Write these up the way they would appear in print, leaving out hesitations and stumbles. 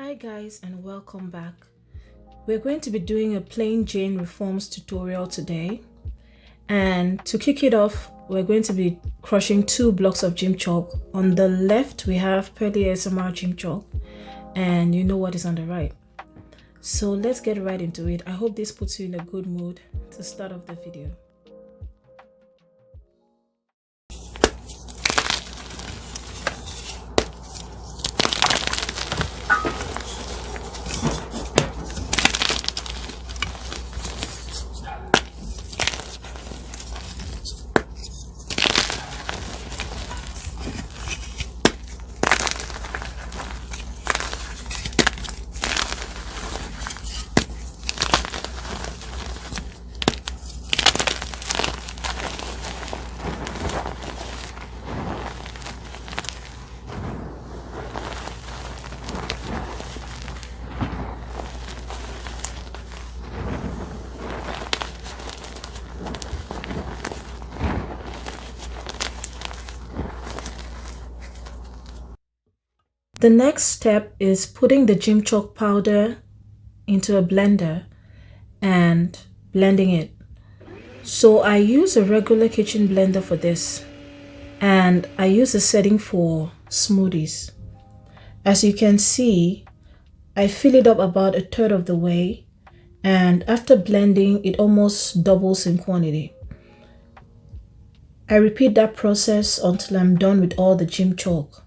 Hi guys and welcome back. We're going to be doing a plain Jane reforms tutorial today, and to kick it off we're going to be crushing 2 blocks of gym chalk. On the left we have Pearlyasmr gym chalk and you know what is on the right. So let's get right into it. I hope this puts you in a good mood to start off the video. The next step is putting the gym chalk powder into a blender and blending it. So I use a regular kitchen blender for this, and I use a setting for smoothies. As you can see, I fill it up about 1/3 of the way, and after blending it almost doubles in quantity. I repeat that process until I'm done with all the gym chalk.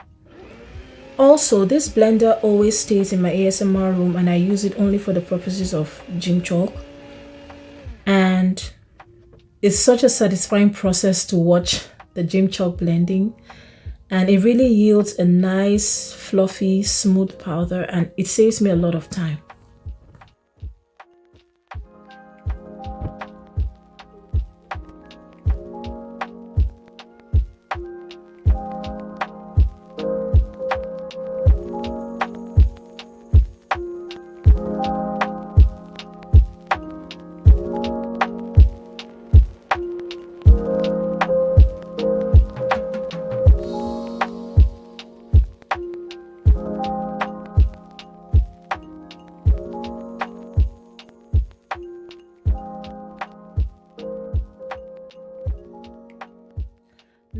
Also, this blender always stays in my ASMR room and I use it only for the purposes of gym chalk. And it's such a satisfying process to watch the gym chalk blending, and it really yields a nice, fluffy, smooth powder, and it saves me a lot of time.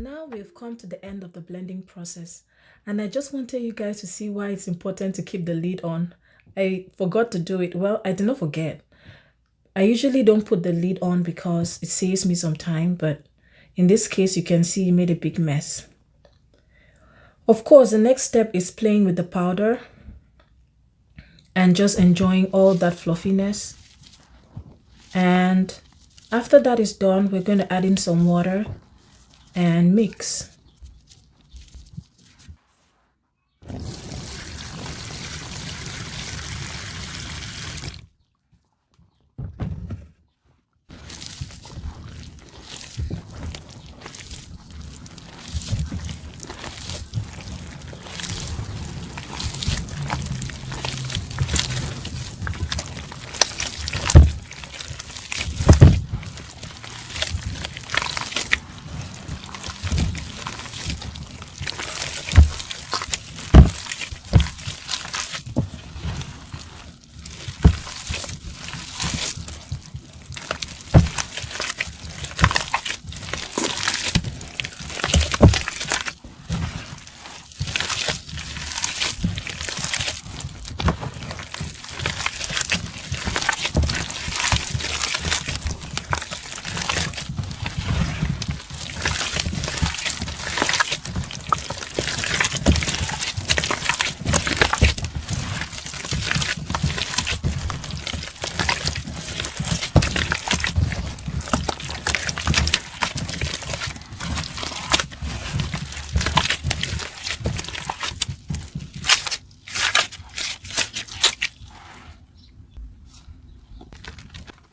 Now we've come to the end of the blending process, and I just wanted you guys to see why it's important to keep the lid on. I forgot to do it. Well, I did not forget. I usually don't put the lid on because it saves me some time, but in this case you can see it made a big mess. Of course, the next step is playing with the powder and just enjoying all that fluffiness. And after that is done, we're going to add in some water and mix.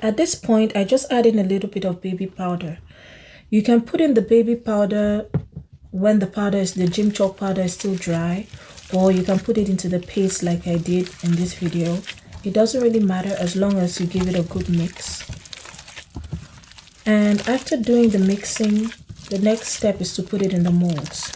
At this point, I just add in a little bit of baby powder. You can put in the baby powder when the gym chalk powder is still dry, or you can put it into the paste like I did in this video. It doesn't really matter as long as you give it a good mix. And after doing the mixing, the next step is to put it in the molds.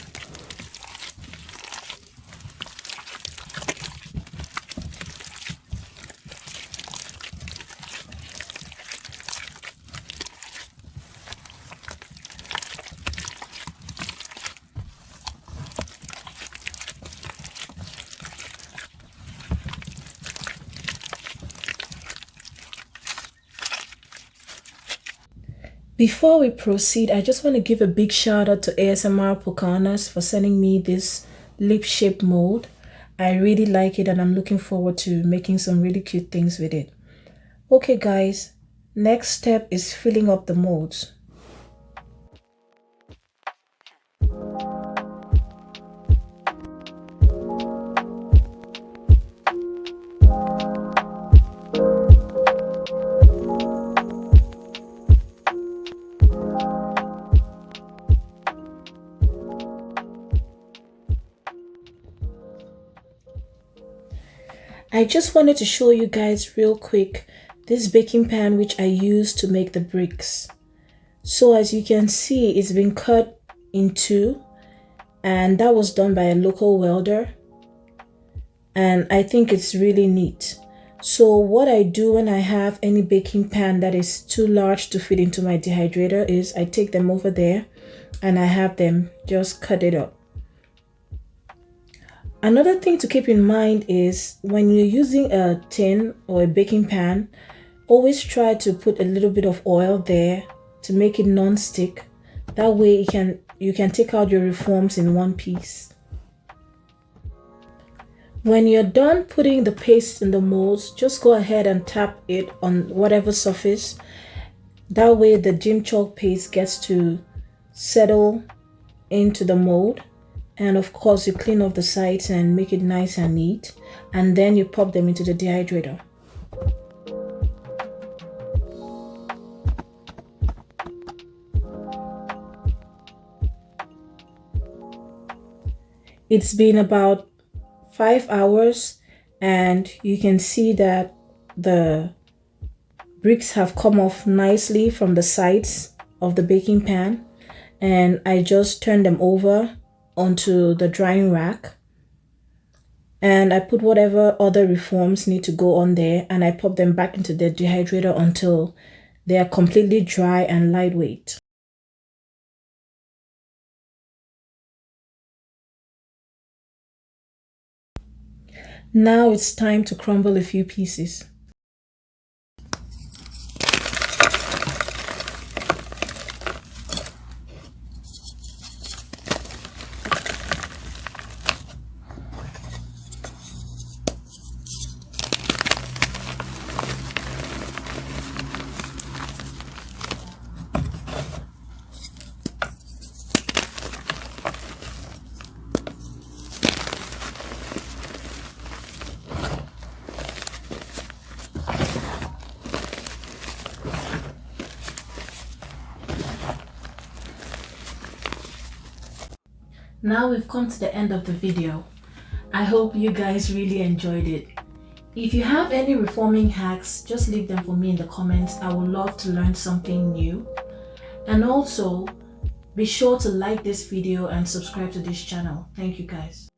Before we proceed, I just want to give a big shout out to ASMR Pocahontas for sending me this lip shape mold. I really like it and I'm looking forward to making some really cute things with it. Okay guys, next step is filling up the molds. I just wanted to show you guys real quick this baking pan which I used to make the bricks. So as you can see, it's been cut in two and that was done by a local welder. And I think it's really neat. So what I do when I have any baking pan that is too large to fit into my dehydrator is I take them over there and I have them just cut it up. Another thing to keep in mind is when you're using a tin or a baking pan, always try to put a little bit of oil there to make it non-stick. That way you can take out your reforms in one piece. When you're done putting the paste in the molds, just go ahead and tap it on whatever surface. That way the gym chalk paste gets to settle into the mold. And of course, you clean off the sides and make it nice and neat. And then you pop them into the dehydrator. It's been about 5 hours and you can see that the bricks have come off nicely from the sides of the baking pan. And I just turned them over onto the drying rack and I put whatever other reforms need to go on there and I pop them back into the dehydrator until they are completely dry and lightweight. Now it's time to crumble a few pieces. Now we've come to the end of the video. I hope you guys really enjoyed it. If you have any reforming hacks, just leave them for me in the comments. I would love to learn something new. And also, be sure to like this video and subscribe to this channel. Thank you guys.